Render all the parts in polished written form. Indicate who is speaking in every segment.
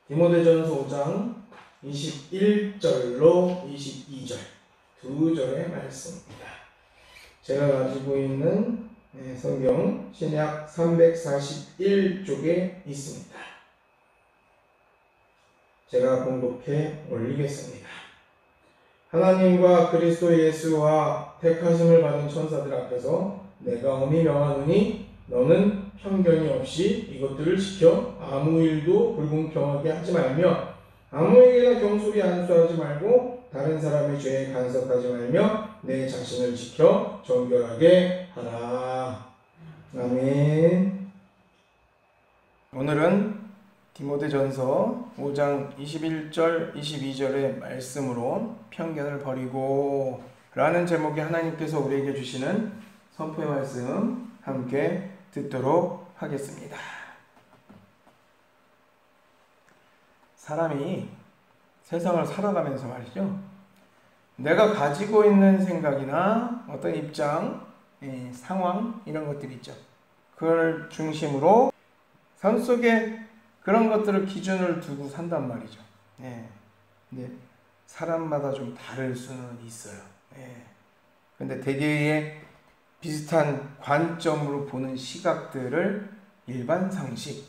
Speaker 1: 디모데전서 5장 21절로 22절 두 절의 말씀입니다. 제가 가지고 있는 성경 신약 341쪽에 있습니다. 제가 봉독해 올리겠습니다. 하나님과 그리스도 예수와 택하심을 받은 천사들 앞에서 내가 엄히 명하노니 너는 편견이 없이 이것들을 지켜 아무 일도 불공평하게 하지 말며 아무에게나 경솔히 안수하지 말고 다른 사람의 죄에 간섭하지 말며 내 자신을 지켜 정결하게 하라. 아멘. 오늘은 디모데전서 5장 21절 22절의 말씀으로 편견을 버리고 라는 제목의 하나님께서 우리에게 주시는 선포의 말씀 함께 듣도록 하겠습니다. 사람이 세상을 살아가면서 말이죠, 내가 가지고 있는 생각이나 어떤 입장, 상황 이런 것들이 있죠. 그걸 중심으로 삶 속에 그런 것들을 기준을 두고 산단 말이죠. 근데 사람마다 좀 다를 수는 있어요. 근데 대개의 비슷한 관점으로 보는 시각들을 일반 상식,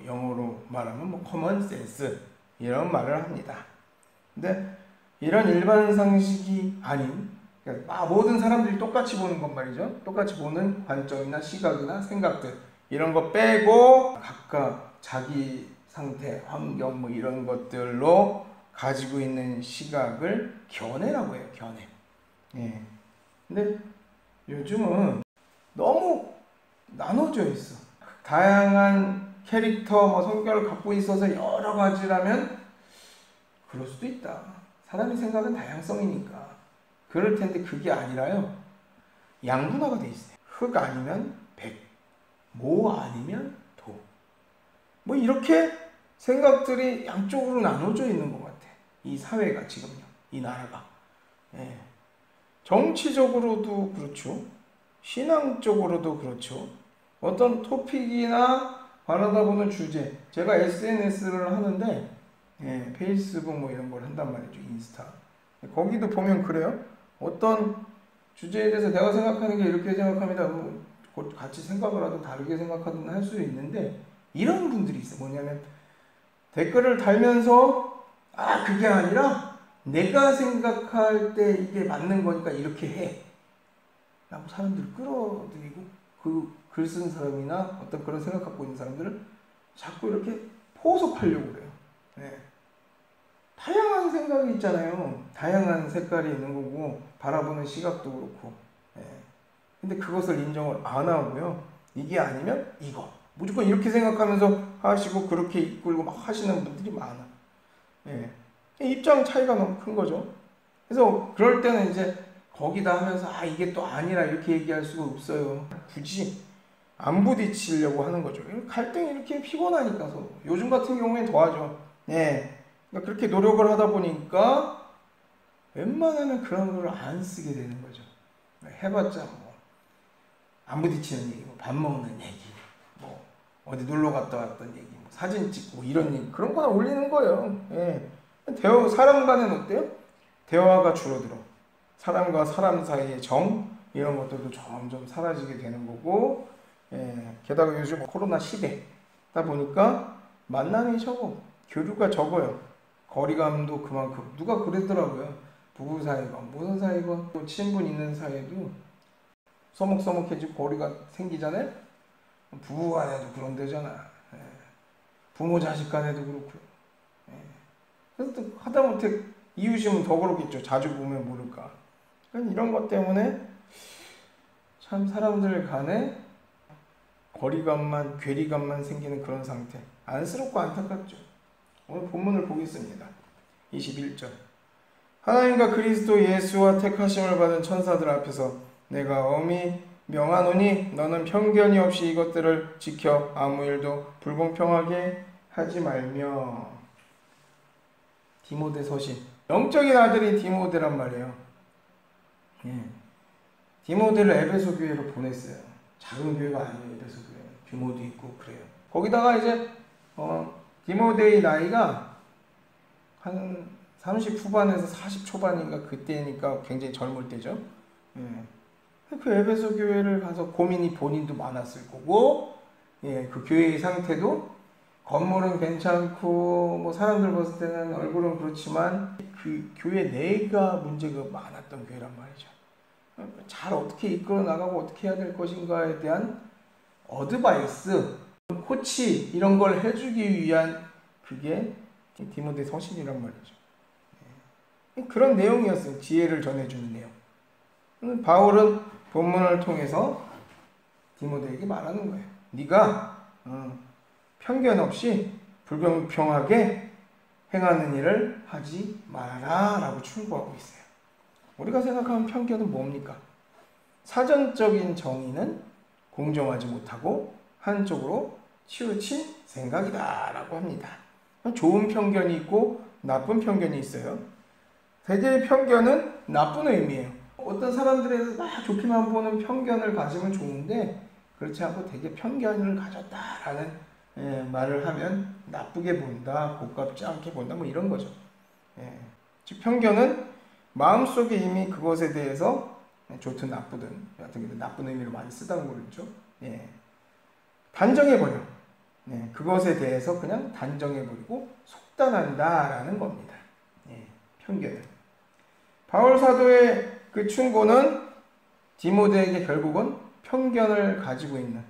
Speaker 1: 영어로 말하면 common sense 이런 말을 합니다. 근데 이런 일반 상식이 아닌, 그러니까 모든 사람들이 똑같이 보는 것 말이죠. 똑같이 보는 관점이나 시각이나 생각들 이런 거 빼고 각각 자기 상태, 환경 이런 것들로 가지고 있는 시각을 견해라고 해요. 견해. 근데 요즘은 너무 나눠져 있어. 다양한 캐릭터, 성격을 갖고 있어서 여러 가지라면 그럴 수도 있다. 사람의 생각은 다양성이니까. 그럴 텐데 그게 아니라요, 양분화가 돼 있어요. 흑 아니면 백, 모 아니면 도. 이렇게 생각들이 양쪽으로 나눠져 있는 것 같아. 이 사회가 지금요, 이 나라가. 정치적으로도 그렇죠. 신앙적으로도 그렇죠. 어떤 토픽이나 바라다 보는 주제, 제가 SNS를 하는데 페이스북 이런 걸 한단 말이죠. 인스타. 거기도 보면 그래요. 어떤 주제에 대해서 내가 생각하는 게 이렇게 생각합니다. 같이 생각을 하든 다르게 생각하든 할 수 있는데 이런 분들이 있어요. 뭐냐면 댓글을 달면서 그게 아니라 내가 생각할 때 이게 맞는 거니까 이렇게 해 라고 사람들을 끌어들이고, 그 글 쓴 사람이나 어떤 그런 생각 갖고 있는 사람들을 자꾸 이렇게 포섭하려고 그래요. 다양한 생각이 있잖아요. 다양한 색깔이 있는 거고 바라보는 시각도 그렇고. 근데 그것을 인정을 안 하고요, 이게 아니면 이거 무조건 이렇게 생각하면서 하시고 그렇게 이끌고 막 하시는 분들이 많아. 입장 차이가 너무 큰 거죠. 그래서 그럴 때는 이제 거기다 하면서 이게 또 아니라 이렇게 얘기할 수가 없어요. 굳이 안 부딪히려고 하는 거죠. 갈등이 이렇게 피곤하니까 서로. 요즘 같은 경우엔 더하죠. 그러니까 그렇게 노력을 하다 보니까 웬만하면 그런 걸 안 쓰게 되는 거죠. 해봤자 안 부딪히는 얘기, 밥 먹는 얘기, 어디 놀러 갔다 왔던 얘기, 사진 찍고 이런 얘기, 그런 거나 올리는 거예요. 사람 간에는 어때요? 대화가 줄어들어. 사람과 사람 사이의 정 이런 것들도 점점 사라지게 되는 거고, 게다가 요즘 코로나 시대다 보니까 만남이 적어, 교류가 적어요. 거리감도 그만큼. 누가 그러더라고요. 부부 사이건 무슨 사이건 또 친분 있는 사이에도 서먹서먹해지고 거리가 생기잖아요. 부부 간에도 그런 데잖아. 부모 자식 간에도 그렇고요. 그래서 또 하다못해 이웃이면 더 그렇겠죠. 자주 보면 모를까. 그러니까 이런 것 때문에 참 사람들 간에 거리감만, 괴리감만 생기는 그런 상태. 안쓰럽고 안타깝죠. 오늘 본문을 보겠습니다. 21절. 하나님과 그리스도 예수와 택하심을 받은 천사들 앞에서 내가 엄히 명하노니 너는 편견이 없이 이것들을 지켜 아무 일도 불공평하게 하지 말며. 디모데 서신, 영적인 아들인 디모데란 말이에요. 디모데를 에베소 교회로 보냈어요. 작은 교회가 아니에요. 에베소 교회 규모도 있고 그래요. 거기다가 이제 디모데의 나이가 한 30 후반에서 40 초반인가 그때니까 굉장히 젊을 때죠. 그 에베소 교회를 가서 고민이 본인도 많았을 거고, 그 교회의 상태도 건물은 괜찮고 뭐 사람들 봤을 때는 얼굴은 그렇지만 그 교회 내가 문제가 많았던 교회란 말이죠. 잘 어떻게 이끌어 나가고 어떻게 해야 될 것인가에 대한 어드바이스, 코치 이런 걸 해주기 위한 그게 디모데 서신이란 말이죠. 그런 내용이었어요. 지혜를 전해주는 내용. 바울은 본문을 통해서 디모데에게 말하는 거예요. 네가 편견 없이 불공평하게 행하는 일을 하지 말아라 라고 충고하고 있어요. 우리가 생각하는 편견은 뭡니까? 사전적인 정의는 공정하지 못하고 한쪽으로 치우친 생각이다 라고 합니다. 좋은 편견이 있고 나쁜 편견이 있어요. 대개의 편견은 나쁜 의미예요. 어떤 사람들에서 막 좋게만 보는 편견을 가지면 좋은데 그렇지 않고 되게 편견을 가졌다라는 말을 하면 나쁘게 본다, 고깝지 않게 본다, 뭐 이런 거죠. 즉 편견은 마음속에 이미 그것에 대해서 좋든 나쁘든 같은 경우 나쁜 의미로 많이 쓰다는 거겠죠. 단정해버려. 그것에 대해서 그냥 단정해버리고 속단한다라는 겁니다. 편견은. 바울 사도의 그 충고는 디모데에게 결국은 편견을 가지고 있는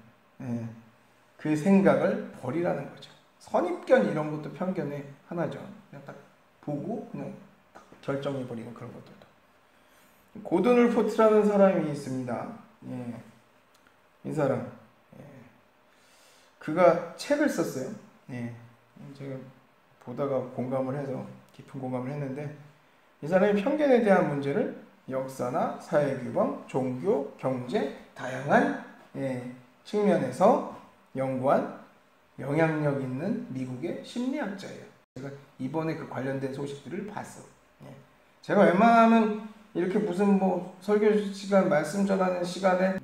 Speaker 1: 그 생각을 버리라는 거죠. 선입견 이런 것도 편견의 하나죠. 그냥 딱 보고 그냥 딱 결정해버리는 그런 것들도. 고든 울포트라는 사람이 있습니다. 이 사람. 그가 책을 썼어요. 제가 보다가 공감을 해서 깊은 공감을 했는데 이 사람이 편견에 대한 문제를 역사나 사회규범, 종교, 경제 다양한 측면에서 연구한 영향력 있는 미국의 심리학자예요. 제가 이번에 그 관련된 소식들을 봤어. 제가 웬만하면 이렇게 무슨 뭐 설교 시간, 말씀 전하는 시간에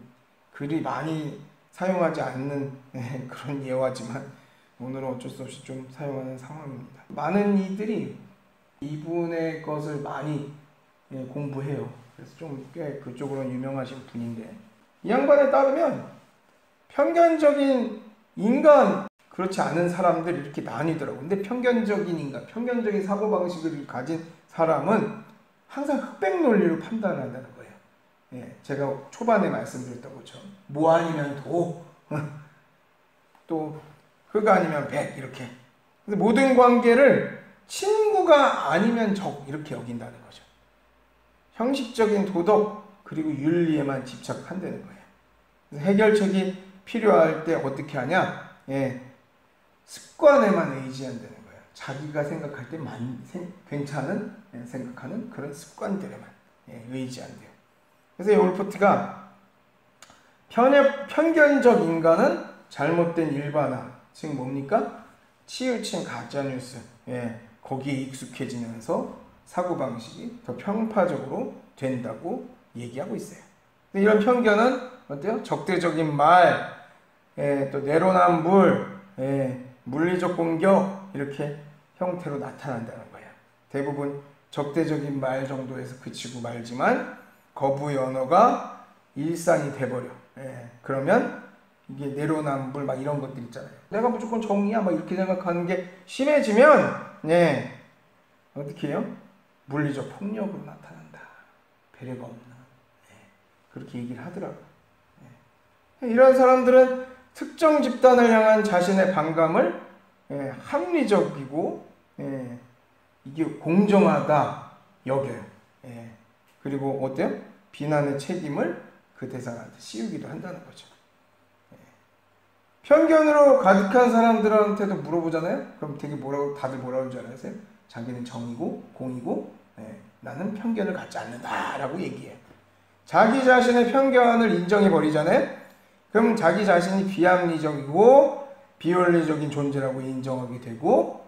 Speaker 1: 글이 많이 사용하지 않는 그런 예화지만 오늘은 어쩔 수 없이 좀 사용하는 상황입니다. 많은 이들이 이분의 것을 많이 공부해요. 그래서 좀 꽤 그쪽으로는 유명하신 분인데 이 양반에 따르면 편견적인 인간, 그렇지 않은 사람들 이렇게 나뉘더라고요. 근데 편견적인 인간, 편견적인 사고방식을 가진 사람은 항상 흑백 논리로 판단을 한다는 거예요. 제가 초반에 말씀드렸던 것처럼 뭐 아니면 도, 또 흑 아니면 백 이렇게. 그래서 모든 관계를 친구가 아니면 적 이렇게 여긴다는 거죠. 형식적인 도덕 그리고 윤리에만 집착한다는 거예요. 그래서 해결책이 필요할 때 어떻게 하냐? 습관에만 의지한다는 거예요. 자기가 생각할 때 괜찮은 생각하는 그런 습관들에만 의지한대요. 그래서 이 올포트가 편견적 인간은 잘못된 일반화, 즉 뭡니까? 치우친 가짜뉴스, 거기에 익숙해지면서 사고방식이 더 편파적으로 된다고 얘기하고 있어요. 이런 편견은 어때요? 적대적인 말, 또 내로남불, 물리적 공격 이렇게 형태로 나타난다는 거예요. 대부분 적대적인 말 정도에서 그치고 말지만 거부의 언어가 일상이 돼버려. 그러면 이게 내로남불 막 이런 것들 있잖아요. 내가 무조건 정의야 막 이렇게 생각하는 게 심해지면 어떻게 해요? 물리적 폭력으로 나타난다. 배려가 없는. 그렇게 얘기를 하더라고요. 이런 사람들은 특정 집단을 향한 자신의 반감을 합리적이고 이게 공정하다 여겨요. 그리고 어때요? 비난의 책임을 그 대상한테 씌우기도 한다는 거죠. 편견으로 가득한 사람들한테도 물어보잖아요. 그럼 되게 다들 뭐라고 하는 줄 아세요? 자기는 정이고 공이고 나는 편견을 갖지 않는다 라고 얘기해요. 자기 자신의 편견을 인정해버리잖아요. 그럼 자기 자신이 비합리적이고 비원리적인 존재라고 인정하게 되고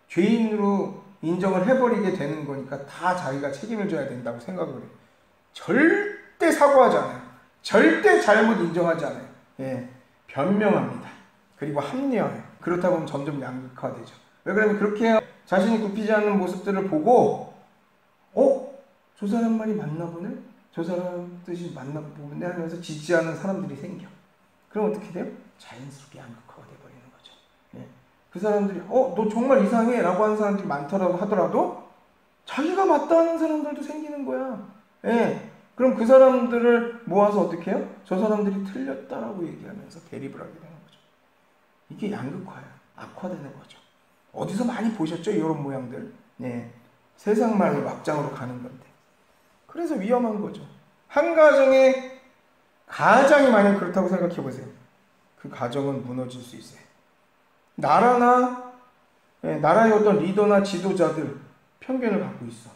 Speaker 1: 죄인으로 인정을 해버리게 되는 거니까 다 자기가 책임을 져야 된다고 생각을 해요. 절대 사과하지 않아요. 절대 잘못 인정하지 않아요. 변명합니다. 그리고 합리화해요. 그렇다 보면 점점 양극화되죠. 왜 그러냐면 그렇게 자신이 굽히지 않는 모습들을 보고 저 사람 말이 맞나 보네? 저 사람 뜻이 맞나 보네? 하면서 지지하는 사람들이 생겨. 그럼 어떻게 돼요? 자연스럽게 양극화가 돼버리는 거죠. 예. 그 사람들이 너 정말 이상해 라고 하는 사람들이 많더라도 하더라도 자기가 맞다 하는 사람들도 생기는 거야. 예. 그럼 그 사람들을 모아서 어떻게 해요? 저 사람들이 틀렸다라고 얘기하면서 대립을 하게 되는 거죠. 이게 양극화야. 악화되는 거죠. 어디서 많이 보셨죠? 이런 모양들. 예. 세상 말로 막장으로 가는 건데. 그래서 위험한 거죠. 한 가정에 가장이 만약 그렇다고 생각해 보세요. 그 가정은 무너질 수 있어요. 나라의 어떤 리더나 지도자들 편견을 갖고 있어.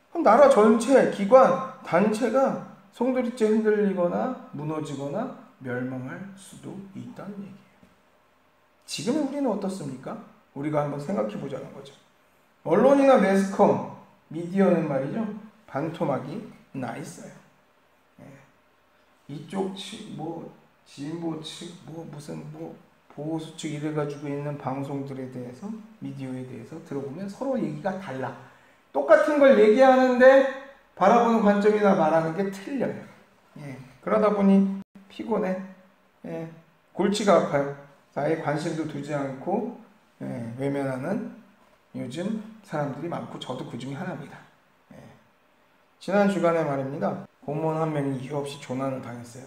Speaker 1: 그럼 나라 전체, 기관, 단체가 송두리째 흔들리거나 무너지거나 멸망할 수도 있다는 얘기예요. 지금의 우리는 어떻습니까? 우리가 한번 생각해 보자는 거죠. 언론이나 매스컴, 미디어는 말이죠. 반토막이 나 있어요. 이쪽 측, 진보 측, 보수 측 이래가지고 있는 방송들에 대해서, 미디어에 대해서 들어보면 서로 얘기가 달라. 똑같은 걸 얘기하는데 바라보는 관점이나 말하는 게 틀려요. 그러다 보니 피곤해. 골치가 아파요. 아예 관심도 두지 않고 외면하는 요즘 사람들이 많고 저도 그 중에 하나입니다. 지난 주간에 말입니다. 공무원 한 명이 이유 없이 조난을 당했어요.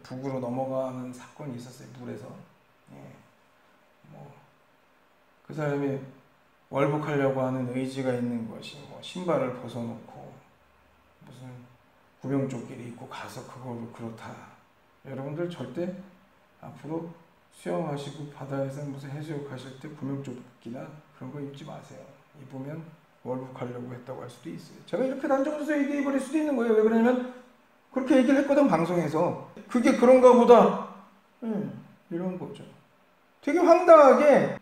Speaker 1: 북으로 넘어가는 사건이 있었어요. 물에서. 그 사람이 월북하려고 하는 의지가 있는 것이 신발을 벗어놓고 무슨 구명조끼를 입고 가서 그걸로 그렇다. 여러분들 절대 앞으로 수영하시고 바다에서 무슨 해수욕 하실 때 구명조끼나 그런 거 입지 마세요. 입으면 월북하려고 했다고 할 수도 있어요. 제가 이렇게 단정해서 얘기해버릴 수도 있는 거예요. 왜 그러냐면 그렇게 얘기를 했거든, 방송에서. 그게 그런가 보다. 이런 거죠. 되게 황당하게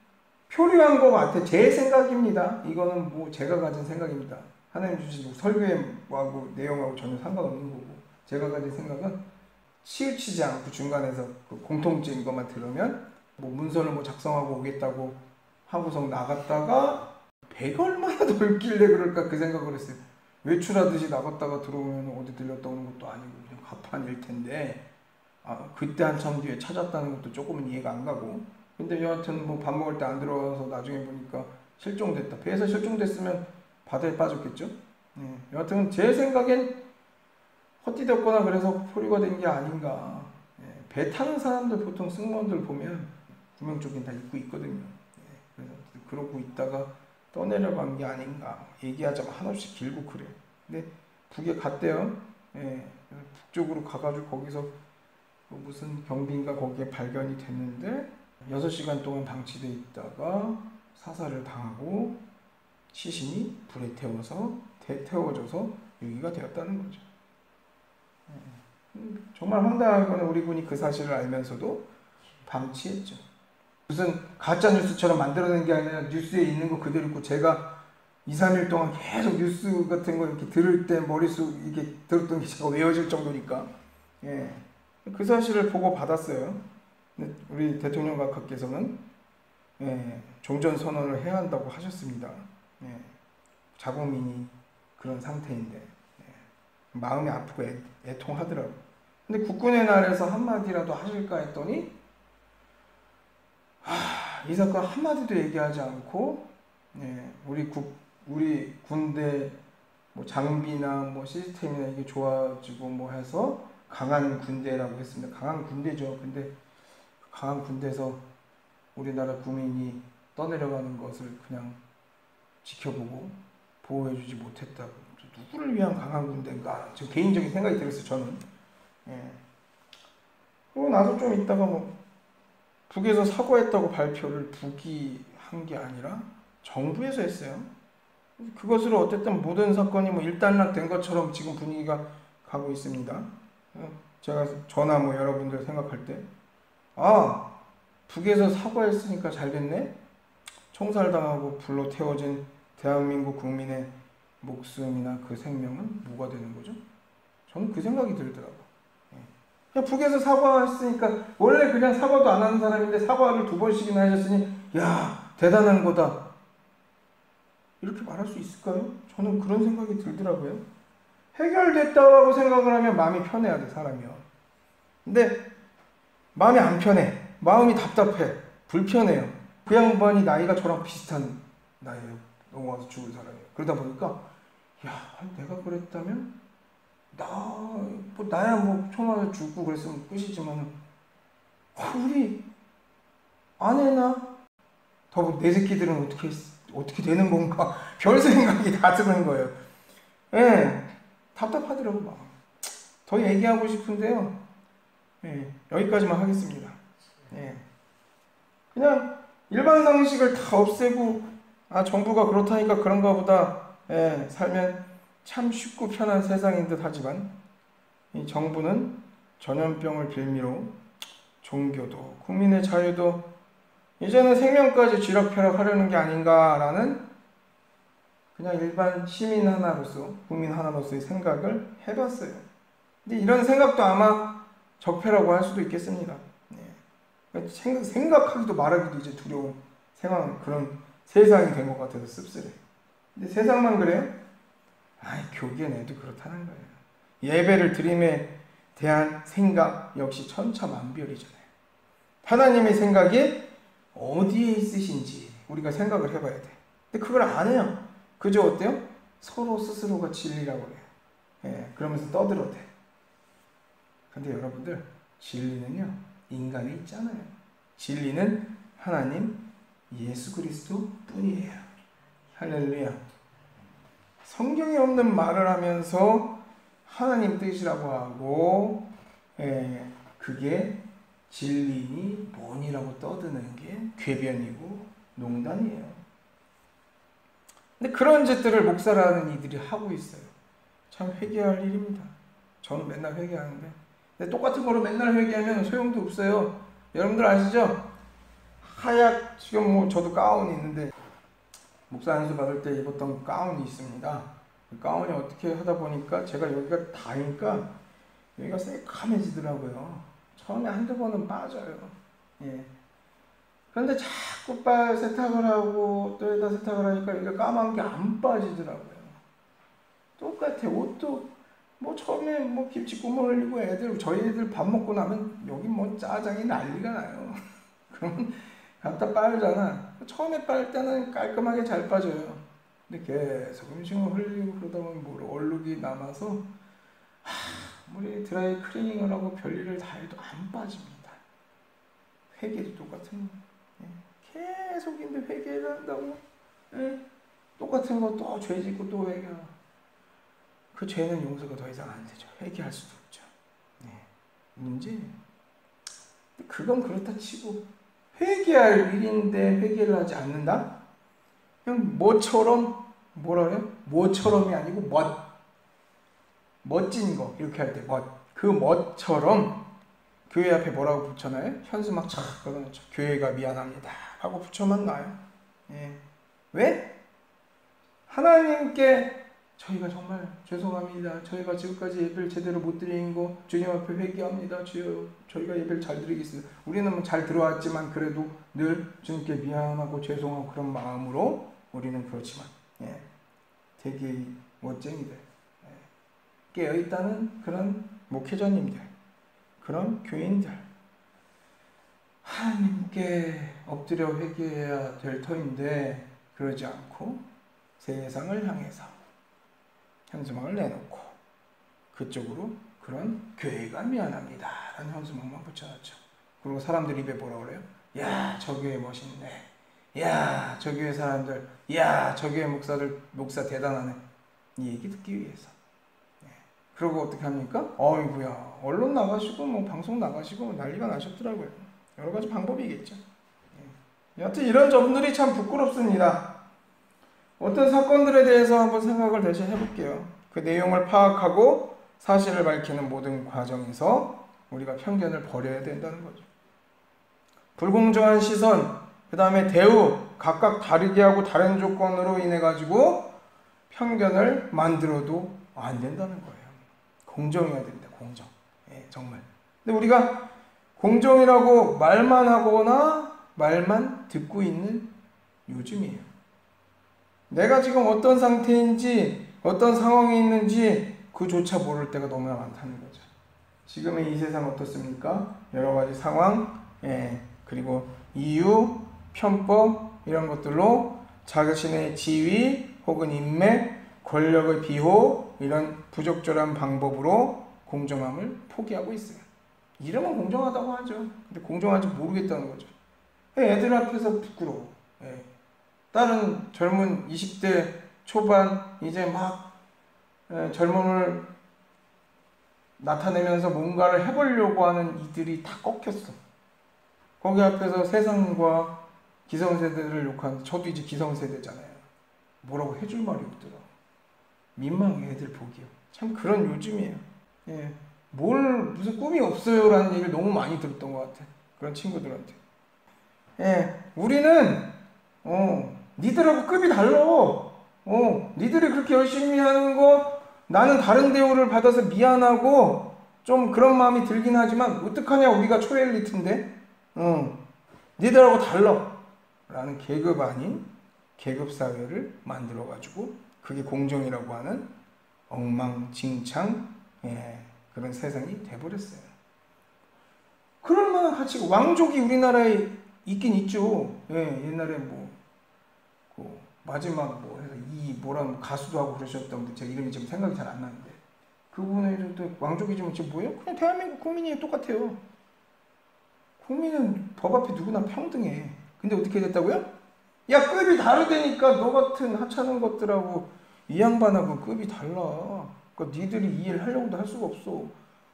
Speaker 1: 표류한 것 같아. 제 생각입니다. 이거는 제가 가진 생각입니다. 하나님 주신 설교하고 내용하고 전혀 상관없는 거고, 제가 가진 생각은 치우치지 않고 중간에서 그 공통적인 것만 들으면 문서를 작성하고 오겠다고 하고서 나갔다가 배가 얼마나 넓길래 그럴까 그 생각을 했어요. 외출하듯이 나갔다가 들어오면 어디 들렸다 오는 것도 아니고 그냥 가판일 텐데 그때 한참 뒤에 찾았다는 것도 조금은 이해가 안 가고, 근데 여하튼 밥 먹을 때 안 들어와서 나중에 보니까 실종됐다. 배에서 실종됐으면 바다에 빠졌겠죠. 여하튼 제 생각엔 헛디뎠거나 그래서 포류가 된 게 아닌가. 배 타는 사람들 보통 승무원들 보면 구명조끼 다 입고 있거든요. 그래서 그러고 있다가 떠내려간 게 아닌가. 얘기하자면 한없이 길고 그래요. 근데 북에 갔대요. 북쪽으로 가가지고 거기서 무슨 경비인가 거기에 발견이 됐는데 6시간 동안 방치돼 있다가 사살을 당하고 시신이 불에 태워져서 유기가 되었다는 거죠. 정말 황당한 거는 우리 군이 그 사실을 알면서도 방치했죠. 무슨 가짜뉴스처럼 만들어낸 게 아니라 뉴스에 있는 거 그대로 있고, 제가 2, 3일 동안 계속 뉴스 같은 거 이렇게 들을 때 머릿속 이게 들었던 게 제가 외워질 정도니까 그 사실을 보고 받았어요. 우리 대통령 각하께서는 종전선언을 해야 한다고 하셨습니다. 자국민이 그런 상태인데 마음이 아프고 애통하더라고요. 근데 국군의 날에서 한마디라도 하실까 했더니 이 사건 한마디도 얘기하지 않고 우리 군대 장비나 시스템이나 이게 좋아지고 해서 강한 군대라고 했습니다. 강한 군대죠. 근데 강한 군대에서 우리나라 국민이 떠내려가는 것을 그냥 지켜보고 보호해주지 못했다고. 누구를 위한 강한 군대인가? 저 개인적인 생각이 들었어요. 저는. 그리고 나서 좀 있다가 북에서 사과했다고 발표를 북이 한 게 아니라 정부에서 했어요. 그것으로 어쨌든 모든 사건이 일단락된 것처럼 지금 분위기가 가고 있습니다. 제가 저나 여러분들 생각할 때 북에서 사과했으니까 잘 됐네? 총살당하고 불로 태워진 대한민국 국민의 목숨이나 그 생명은 뭐가 되는 거죠? 저는 그 생각이 들더라고요. 그냥 북에서 사과했으니까, 원래 그냥 사과도 안 하는 사람인데 사과를 2번씩이나 하셨으니 야, 대단한 거다. 이렇게 말할 수 있을까요? 저는 그런 생각이 들더라고요. 해결됐다고 생각을 하면 마음이 편해야 돼, 사람이요. 근데 마음이 안 편해. 마음이 답답해. 불편해요. 그 양반이 나이가 저랑 비슷한 나이에요. 넘어가서 죽을 사람이에요. 그러다 보니까 야, 내가 그랬다면 나야 뭐 총알에 죽고 그랬으면 끝이지만 우리 아내나 더 내 새끼들은 어떻게 되는 건가? 별 생각이 다 드는 거예요. 예, 답답하더라고 막. 더 얘기하고 싶은데요. 예, 여기까지만 하겠습니다. 예. 그냥 일반 상식을 다 없애고 정부가 그렇다니까 그런가 보다 살면 참 쉽고 편한 세상인 듯 하지만 이 정부는 전염병을 빌미로 종교도 국민의 자유도 이제는 생명까지 쥐락펴락 하려는 게 아닌가라는 그냥 일반 시민 하나로서 국민 하나로서의 생각을 해봤어요. 근데 이런 생각도 아마 적폐라고 할 수도 있겠습니다. 생각하기도 말하기도 이제 두려운 그런 세상이 된 것 같아서 씁쓸해. 근데 세상만 그래요? 교계는 애도 그렇다는 거예요. 예배를 드림에 대한 생각 역시 천차만별이잖아요. 하나님의 생각이 어디에 있으신지 우리가 생각을 해봐야 돼. 근데 그걸 안 해요. 그저 어때요? 서로 스스로가 진리라고 해요. 그러면서 떠들어대. 근데 여러분들, 진리는요, 인간에 있잖아요. 진리는 하나님 예수 그리스도 뿐이에요. 할렐루야. 성경에 없는 말을 하면서 하나님 뜻이라고 하고 그게 진리니 뭐니라고 떠드는 게 궤변이고 농단이에요. 근데 그런 짓들을 목사라는 이들이 하고 있어요. 참 회개할 일입니다. 저는 맨날 회개하는데 근데 똑같은 거로 맨날 회개하면 소용도 없어요. 여러분들 아시죠? 하얗 지금 뭐 저도 가운이 있는데 목사 안수 받을 때 입었던 가운이 있습니다. 그 가운이 어떻게 하다 보니까 제가 여기가 닿으니까 여기가 새까매지더라고요. 처음에 한두 번은 빠져요. 그런데 자꾸 세탁을 하고 또 여기다 세탁을 하니까 여기가 까만 게 안 빠지더라고요. 똑같아. 옷도 뭐 처음에 뭐 김치국물 흘리고 저희 애들 밥 먹고 나면 여기 뭐 짜장이 난리가 나요. 그러면 갖다 빨잖아. 처음에 빨 때는 깔끔하게 잘 빠져요. 근데 계속 음식물 흘리고 그러다 보면 뭐 얼룩이 남아서 우리 드라이 클리닝을 하고 별일을 다 해도 안 빠집니다. 회계도 똑같은 거. 계속 인데 회계를 한다고 똑같은 거 또 죄 짓고 또 회개하고 그 죄는 용서가 더 이상 안 되죠. 회개할 수도 없죠. 문제. 그건 그렇다 치고 회개할 일인데 회개를 하지 않는다? 그냥 뭐라 그래요? 뭐처럼이 아니고 멋진 거 이렇게 할 때 그 멋처럼 교회 앞에 뭐라고 붙여놔요? 현수막 착 걸어놓죠. 교회가 미안합니다 하고 붙여만 놔요. 왜? 하나님께 저희가 정말 죄송합니다. 저희가 지금까지 예배를 제대로 못 드린 거 주님 앞에 회개합니다. 주여 저희가 예배를 잘 드리겠습니다. 우리는 잘 들어왔지만 그래도 늘 주님께 미안하고 죄송하고 그런 마음으로 우리는 그렇지만 되게 멋쟁이들 깨어있다는 그런 목회자님들 그런 교인들 하나님께 엎드려 회개해야 될 터인데 그러지 않고 세상을 향해서 현수막을 내놓고 그쪽으로 그런 교회가 미안합니다 라는 현수막만 붙여놨죠. 그리고 사람들 입에 뭐라 그래요? 야, 저 교회 멋있네. 야, 저 교회 사람들, 야, 저 교회 목사 대단하네. 이 얘기 듣기 위해서. 그리고 어떻게 합니까? 어이구야, 언론 나가시고 뭐 방송 나가시고 난리가 나셨더라고요. 여러 가지 방법이겠죠. 여하튼 이런 점들이 참 부끄럽습니다. 어떤 사건들에 대해서 한번 생각을 다시 해볼게요. 그 내용을 파악하고 사실을 밝히는 모든 과정에서 우리가 편견을 버려야 된다는 거죠. 불공정한 시선, 그 다음에 대우, 각각 다르게 하고 다른 조건으로 인해 가지고 편견을 만들어도 안 된다는 거예요. 공정해야 됩니다. 공정. 정말. 근데 우리가 공정이라고 말만 하거나 말만 듣고 있는 요즘이에요. 내가 지금 어떤 상태인지 어떤 상황에 있는지 그조차 모를 때가 너무나 많다는 거죠. 지금의 이 세상 어떻습니까? 여러 가지 상황, 그리고 이유, 편법 이런 것들로 자신의 지위 혹은 인맥, 권력의 비호 이런 부적절한 방법으로 공정함을 포기하고 있어요. 이름은 공정하다고 하죠. 근데 공정한지 모르겠다는 거죠. 애들 앞에서 부끄러워. 다른 젊은 20대 초반 이제 막 젊음을 나타내면서 뭔가를 해보려고 하는 이들이 다 꺾였어. 거기 앞에서 세상과 기성세대를 욕하는데 저도 이제 기성세대잖아요. 뭐라고 해줄 말이 없더라. 민망해 애들 보기요. 참 그런 요즘이에요. 무슨 꿈이 없어요 라는 얘기를 너무 많이 들었던 것 같아. 그런 친구들한테. 우리는 니들하고 급이 달라. 니들이 그렇게 열심히 하는 거 나는 다른 대우를 받아서 미안하고 좀 그런 마음이 들긴 하지만 어떡하냐 우리가 초엘리트인데 니들하고 달라 라는 계급 아닌 계급 사회를 만들어 가지고 그게 공정이라고 하는 엉망진창 그런 세상이 돼버렸어요. 그럴 만한 가치가 왕족이 우리나라에 있긴 있죠. 옛날에 마지막 해서 뭐랑 가수도 하고 그러셨던 분, 제 이름이 지금 생각이 잘 안 나는데 그분의 또 왕족이지만 지금 뭐예요? 그냥 대한민국 국민이 똑같아요. 국민은 법 앞에 누구나 평등해. 근데 어떻게 됐다고요? 야 급이 다르다니까 너 같은 하찮은 것들하고 이 양반하고 급이 달라. 그러니까 니들이 이해를 하려고도 할 수가 없어.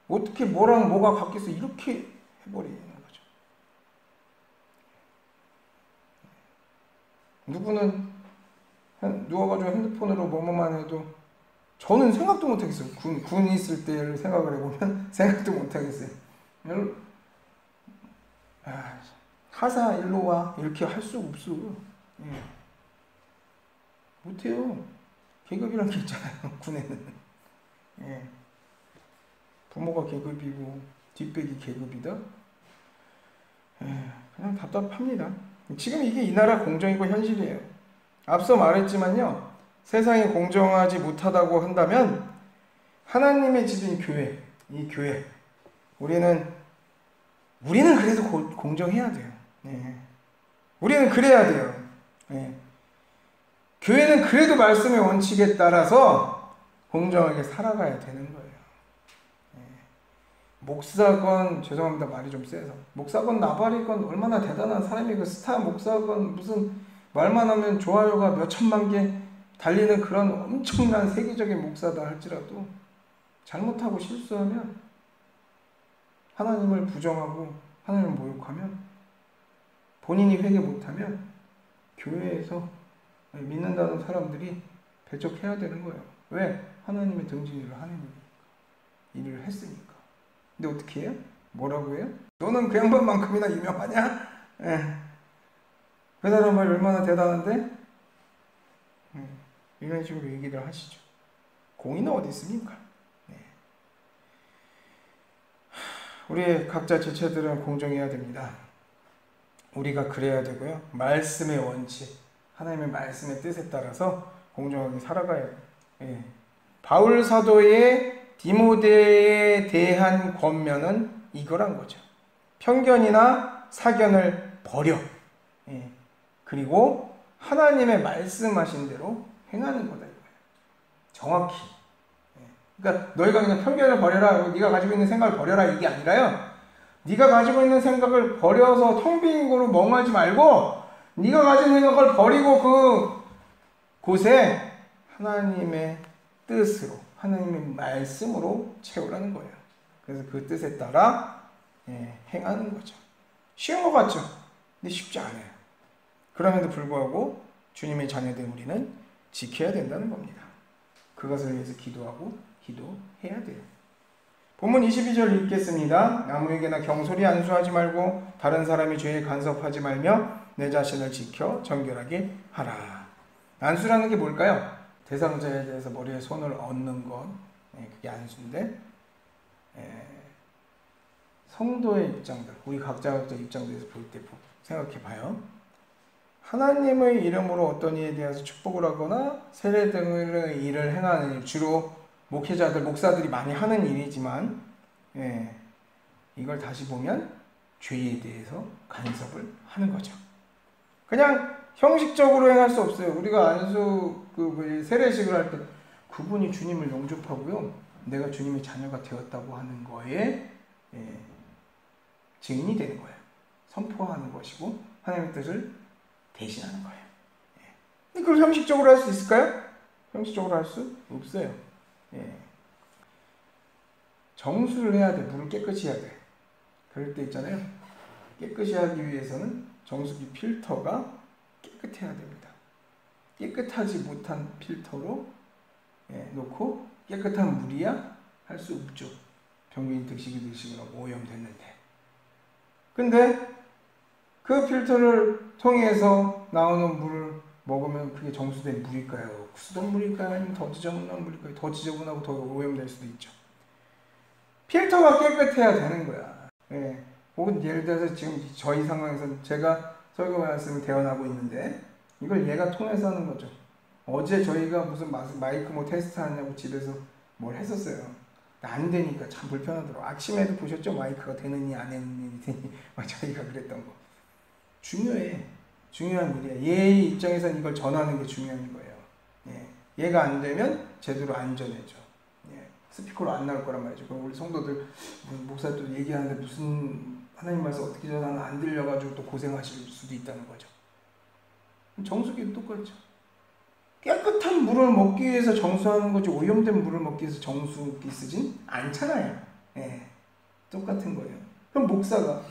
Speaker 1: 어떻게 뭐랑 뭐가 같겠어 이렇게 해버리는 거죠. 누구는 누워가지고 핸드폰으로 뭐뭐만 해도 저는 생각도 못하겠어요. 군 있을 때를 생각을 해보면 생각도 못하겠어요. 하사 일로 와 이렇게 할 수 없어. 못해요. 계급이란 게 있잖아요. 군에는. 부모가 계급이고 뒷백이 계급이다. 그냥 답답합니다. 지금 이게 이 나라 공정이고 현실이에요. 앞서 말했지만요. 세상이 공정하지 못하다고 한다면 하나님의 집인 교회, 이 교회 우리는 그래도 공정해야 돼요. 우리는 그래야 돼요. 교회는 그래도 말씀의 원칙에 따라서 공정하게 살아가야 되는 거예요. 목사건 죄송합니다 말이 좀 세서 목사건 나발이건 얼마나 대단한 사람이고 스타 목사건 무슨 말만 하면 좋아요가 몇 천만 개 달리는 그런 엄청난 세계적인 목사다 할지라도 잘못하고 실수하면 하나님을 부정하고 하나님을 모욕하면 본인이 회개 못하면 교회에서 믿는다는 사람들이 배척해야 되는 거예요. 왜? 하나님의 등진일을 하는 일을 했으니까. 근데 어떻게 해요? 뭐라고 해요? 너는 그 양반만큼이나 유명하냐? 그 사람 말 얼마나 대단한데? 이런 식으로 얘기를 하시죠. 공의는 어디 있습니까? 우리 각자 지체들은 공정해야 됩니다. 우리가 그래야 되고요. 말씀의 원칙, 하나님의 말씀의 뜻에 따라서 공정하게 살아가야 해요. 바울 사도의 디모데에 대한 권면은 이거란 거죠. 편견이나 사견을 버려. 그리고 하나님의 말씀하신 대로 행하는 거다 이거예요. 정확히. 그러니까 너희가 그냥 편견을 버려라, 네가 가지고 있는 생각을 버려라 이게 아니라요. 네가 가지고 있는 생각을 버려서 텅 빈 거로 멍하지 말고 네가 가진 생각을 버리고 그 곳에 하나님의 뜻으로 하나님의 말씀으로 채우라는 거예요. 그래서 그 뜻에 따라 행하는 거죠. 쉬운 것 같죠? 근데 쉽지 않아요. 그럼에도 불구하고 주님의 자녀된 우리는 지켜야 된다는 겁니다. 그것을 위해서 기도하고 기도해야 돼요. 본문 22절 읽겠습니다. 아무에게나 경솔히 안수하지 말고 다른 사람의 죄에 간섭하지 말며 내 자신을 지켜 정결하게 하라. 안수라는 게 뭘까요? 대상자에 대해서 머리에 손을 얹는 것, 그게 안수인데 성도의 입장들, 우리 각자 입장에서 볼 때 생각해 봐요. 하나님의 이름으로 어떤 이에 대해서 축복을 하거나 세례 등의 일을 행하는 일, 주로 목회자들, 목사들이 많이 하는 일이지만, 예, 이걸 다시 보면 죄에 대해서 간섭을 하는 거죠. 그냥 형식적으로 행할 수 없어요. 우리가 안수 세례식을 할 때 그분이 주님을 영접하고요, 내가 주님의 자녀가 되었다고 하는 거에 증인이 되는 거예요. 선포하는 것이고 하나님의 뜻을 대신하는 거예요. 근데 그걸 형식적으로 할 수 있을까요? 형식적으로 할 수 없어요. 정수를 해야 돼. 물을 깨끗이 해야 돼. 그럴 때 있잖아요. 깨끗이 하기 위해서는 정수기 필터가 깨끗해야 됩니다. 깨끗하지 못한 필터로 놓고 깨끗한 물이야 할 수 없죠. 병균이 득식이 득식을 하고 오염됐는데. 근데 그 필터를 통해서 나오는 물을 먹으면 그게 정수된 물일까요? 구수된 물일까요? 아니면 더 지저분한 물일까요? 더 지저분하고 더 오염될 수도 있죠. 필터가 깨끗해야 되는 거야. 혹은 예를 들어서 지금 저희 상황에서는 제가 설교 말씀을 대언하고 있는데 이걸 얘가 통해서 하는 거죠. 어제 저희가 무슨 마이크 테스트 하냐고 집에서 뭘 했었어요. 안 되니까 참 불편하더라고. 아침에도 보셨죠? 마이크가 되느니 안 되느니 저희가 그랬던 거. 중요해. 중요한 일이야. 얘 입장에서는 이걸 전하는 게 중요한 거예요. 얘가 안 되면 제대로 안 전해져. 스피커로 안 나올 거란 말이죠. 그럼 우리 성도들, 목사들 얘기하는데 무슨 하나님 말씀 어떻게 전하나 안 들려가지고 또 고생하실 수도 있다는 거죠. 정수기도 똑같죠. 깨끗한 물을 먹기 위해서 정수하는 거지 오염된 물을 먹기 위해서 정수기 쓰진 않잖아요. 똑같은 거예요. 그럼 목사가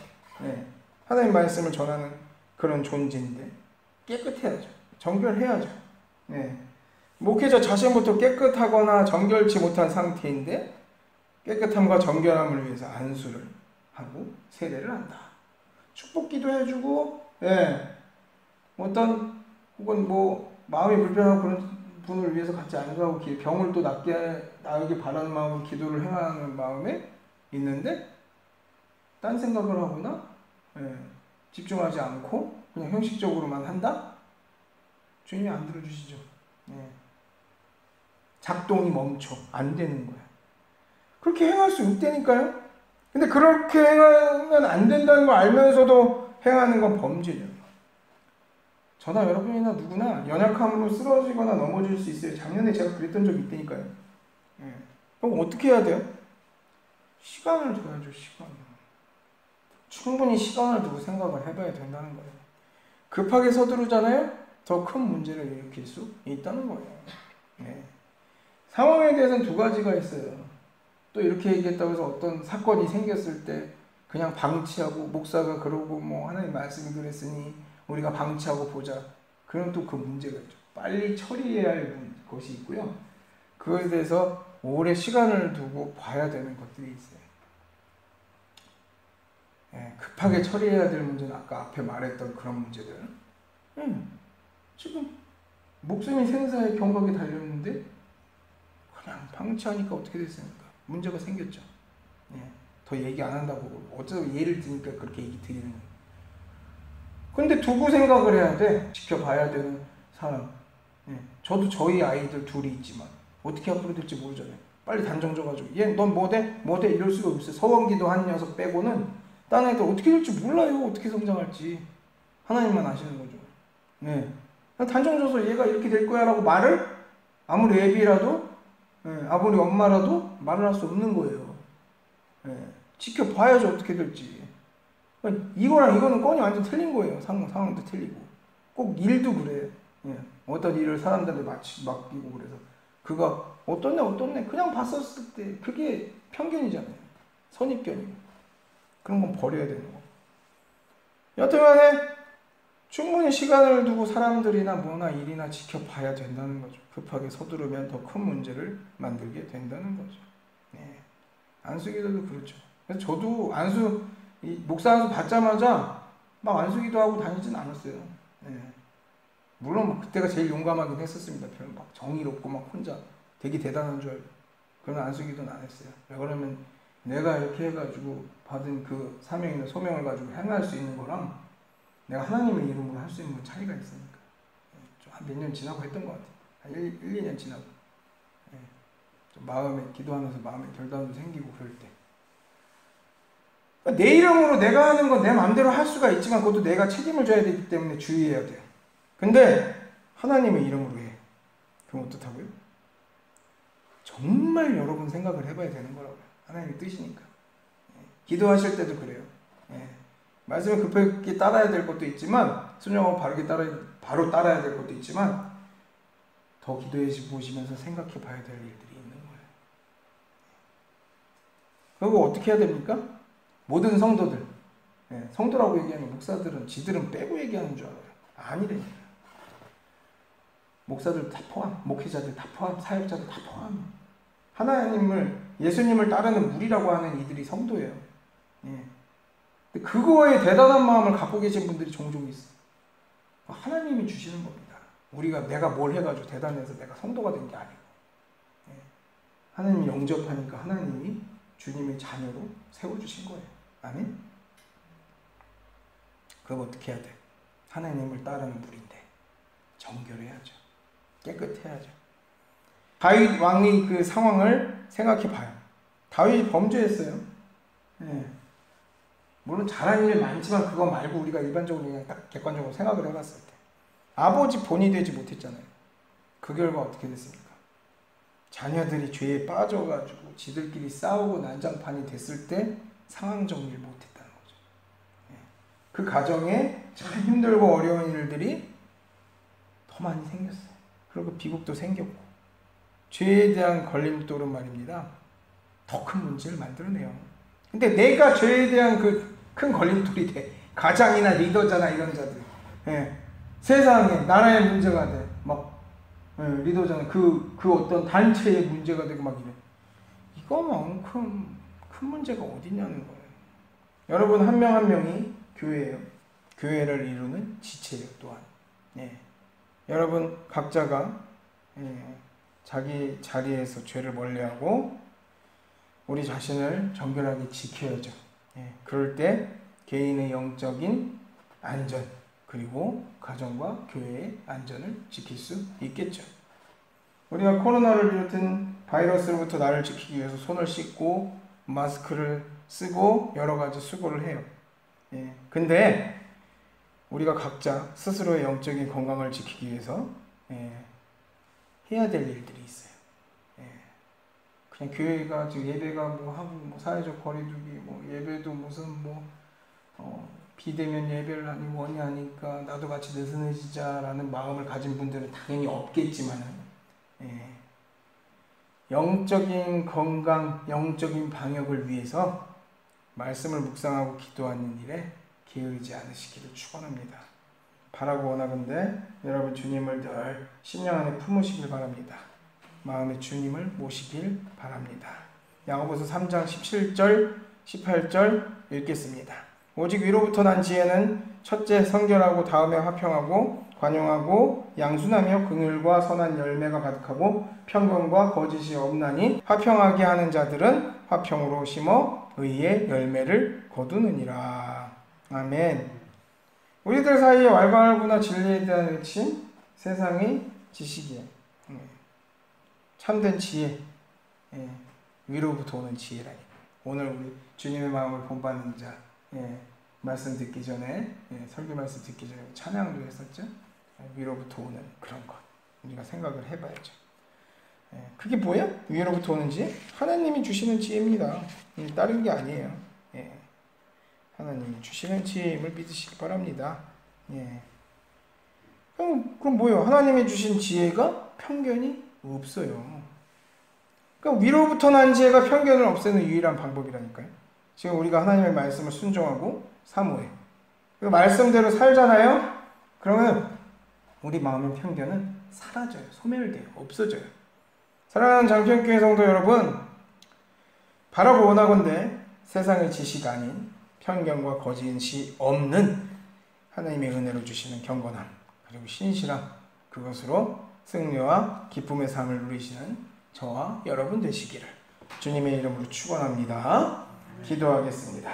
Speaker 1: 하나님 말씀을 전하는 그런 존재인데 깨끗해야죠. 정결해야죠. 목회자 자신부터 깨끗하거나 정결치 못한 상태인데 깨끗함과 정결함을 위해서 안수를 하고 세례를 한다. 축복기도 해주고, 어떤 혹은 마음이 불편한 그런 분을 위해서 같이 안수하고 병을 또 나으게 바라는 마음으로 기도를 행하는 마음에 있는데 딴 생각을 하거나 집중하지 않고 그냥 형식적으로만 한다? 주님이 안 들어주시죠. 작동이 멈춰. 안 되는 거야. 그렇게 행할 수 있다니까요. 근데 그렇게 행하면 안 된다는 걸 알면서도 행하는 건 범죄죠. 저나 여러분이나 누구나 연약함으로 쓰러지거나 넘어질 수 있어요. 작년에 제가 그랬던 적이 있다니까요. 그럼 어떻게 해야 돼요? 시간을 둬야죠. 시간을. 충분히 시간을 두고 생각을 해봐야 된다는 거예요. 급하게 서두르잖아요. 더 큰 문제를 일으킬 수 있다는 거예요. 상황에 대해서는 두 가지가 있어요. 또 이렇게 얘기했다고 해서 어떤 사건이 생겼을 때 그냥 방치하고 목사가 그러고 하나님 말씀이 그랬으니 우리가 방치하고 보자. 그럼 또 그 문제가 있죠. 빨리 처리해야 할 것이 있고요. 그거에 대해서 오래 시간을 두고 봐야 되는 것들이 있어요. 급하게 처리해야 될 문제는 아까 앞에 말했던 그런 문제들. 지금 목숨이 생사의 경각에 달렸는데 그냥 방치하니까 어떻게 됐습니까? 문제가 생겼죠. 더 얘기 안 한다고 어쩌다 예를 드니까 그렇게 얘기 드리는 거예요. 근데 두고 생각을 해야 돼. 지켜봐야 되는 사람. 저도 저희 아이들 둘이 있지만 어떻게 앞으로 될지 모르잖아요. 빨리 단정져가지고 얘 넌 뭐 돼? 뭐 돼? 이럴 수가 없어요. 서원기도 한 녀석 빼고는 딴 애들 어떻게 될지 몰라요. 어떻게 성장할지 하나님만 아시는 거죠. 단정져서 얘가 이렇게 될 거야 라고 말을 아무리 애비라도 아무리 엄마라도 말을 할 수 없는 거예요. 지켜봐야죠. 어떻게 될지. 이거랑 이거는 건이 완전 틀린 거예요. 상황도 틀리고. 꼭 일도 그래. 어떤 일을 사람들한테 맡기고 그래서 그가 어떻네 그냥 봤었을 때 그게 편견이잖아요. 선입견이고. 그런 건 버려야 되는 거. 여튼간에 충분히 시간을 두고 사람들이나 뭐나 일이나 지켜봐야 된다는 거죠. 급하게 서두르면 더 큰 문제를 만들게 된다는 거죠. 안수기도도 그렇죠. 그래서 저도 목사 안수 받자마자 막 안수기도 하고 다니진 않았어요. 물론 그때가 제일 용감하긴 했었습니다. 별로 막 정의롭고 막 혼자 되게 대단한 줄 알고 그런 안수기도는 안 했어요. 왜 그러면 내가 이렇게 해가지고 받은 그 사명이나 소명을 가지고 행할 수 있는 거랑 내가 하나님의 이름으로 할 수 있는 차이가 있으니까. 좀 한 몇 년 지나고 했던 것 같아요. 한 1, 2년 지나고. 좀 마음에 기도하면서 마음에 결단도 생기고 그럴 때. 내 이름으로 내가 하는 건 내 마음대로 할 수가 있지만 그것도 내가 책임을 져야 되기 때문에 주의해야 돼요. 근데 하나님의 이름으로 해. 그럼 어떻다고요? 정말 여러분 생각을 해봐야 되는 거라고요. 하나님의 뜻이니까. 기도하실 때도 그래요. 말씀을 급하게 따라야 될 것도 있지만 순종하고 바로 따라야 될 것도 있지만 더 기도해 보시면서 생각해 봐야 될 일들이 있는 거예요. 그리고 어떻게 해야 됩니까? 모든 성도들, 성도라고 얘기하는 목사들은 지들은 빼고 얘기하는 줄 알아요. 아니래요. 목사들 다 포함, 목회자들 다 포함, 사역자들 다 포함. 하나님을, 예수님을 따르는 무리라고 하는 이들이 성도예요. 그거에 대단한 마음을 갖고 계신 분들이 종종 있어요. 하나님이 주시는 겁니다. 우리가 내가 뭘 해가지고 대단해서 내가 성도가 된 게 아니고. 하나님이 영접하니까 하나님이 주님의 자녀로 세워주신 거예요. 아멘? 그럼 어떻게 해야 돼? 하나님을 따르는 무리인데 정결해야죠. 깨끗해야죠. 다윗 왕의 그 상황을 생각해 봐요. 다윗이 범죄했어요. 물론 잘한 일 많지만 그거 말고 우리가 일반적으로 그냥 딱 객관적으로 생각을 해봤을 때 아버지 본이 되지 못했잖아요. 그 결과 어떻게 됐습니까? 자녀들이 죄에 빠져가지고 지들끼리 싸우고 난장판이 됐을 때 상황 정리를 못했다는 거죠. 그 가정에 참 힘들고 어려운 일들이 더 많이 생겼어요. 그리고 비극도 생겼고 죄에 대한 걸림돌은 말입니다. 더 큰 문제를 만들어내요. 근데 내가 죄에 대한 그 큰 걸림돌이 돼. 가장이나 리더잖아 이런 자들. 세상에 나라의 문제가 돼. 막 리더잖아. 그 어떤 단체의 문제가 되고 막 이래. 이거만큼 큰 문제가 어디냐는 거예요. 여러분 한 명 한 명이 교회예요. 교회를 이루는 지체예요. 또한. 여러분 각자가 자기 자리에서 죄를 멀리하고 우리 자신을 정결하게 지켜야죠. 그럴 때 개인의 영적인 안전 그리고 가정과 교회의 안전을 지킬 수 있겠죠. 우리가 코로나를 비롯한 바이러스로부터 나를 지키기 위해서 손을 씻고 마스크를 쓰고 여러 가지 수고를 해요. 근데 우리가 각자 스스로의 영적인 건강을 지키기 위해서 해야 될 일들이 있어요. 그냥 교회가 지금 예배가 뭐 하고 뭐 사회적 거리두기 뭐 예배도 무슨 비대면 예배를 하니 뭐니 하니까 나도 같이 느슨해지자라는 마음을 가진 분들은 당연히 없겠지만은 영적인 건강, 영적인 방역을 위해서 말씀을 묵상하고 기도하는 일에 게으르지 않으시기를 축원합니다. 바라고 원하건대 여러분 주님을 늘 심령 안에 품으시길 바랍니다. 마음에 주님을 모시길 바랍니다. 야고보서 3장 17절 18절 읽겠습니다. 오직 위로부터 난 지혜는 첫째 성결하고 다음에 화평하고 관용하고 양순하며 긍휼과 선한 열매가 가득하고 편견과 거짓이 없나니 화평하게 하는 자들은 화평으로 심어 의의 열매를 거두느니라. 아멘. 우리들 사이에 왈가왈부나 진리에 대한 외침, 세상의 지식이에요. 참된 지혜, 위로부터 오는 지혜라니. 오늘 우리 주님의 마음을 본받는 자, 말씀 듣기 전에, 설교 말씀 듣기 전에 찬양도 했었죠. 위로부터 오는 그런 것 우리가 생각을 해봐야죠. 그게 뭐야? 위로부터 오는 지혜? 하나님이 주시는 지혜입니다. 다른 게 아니에요. 하나님이 주시는 지혜임을 믿으시기 바랍니다. 그럼 뭐예요? 하나님이 주신 지혜가 편견이 없어요. 그러니까 위로부터 난 지혜가 편견을 없애는 유일한 방법이라니까요. 지금 우리가 하나님의 말씀을 순종하고 사모해. 그 말씀대로 살잖아요. 그러면 우리 마음의 편견은 사라져요. 소멸돼요. 없어져요. 사랑하는 장편교회 성도 여러분, 바라고 원하건대 세상의 지식 아닌 편견과 거짓이 없는 하나님의 은혜로 주시는 경건함 그리고 신실함 그것으로 승리와 기쁨의 삶을 누리시는 저와 여러분 되시기를 주님의 이름으로 축원합니다. 기도하겠습니다.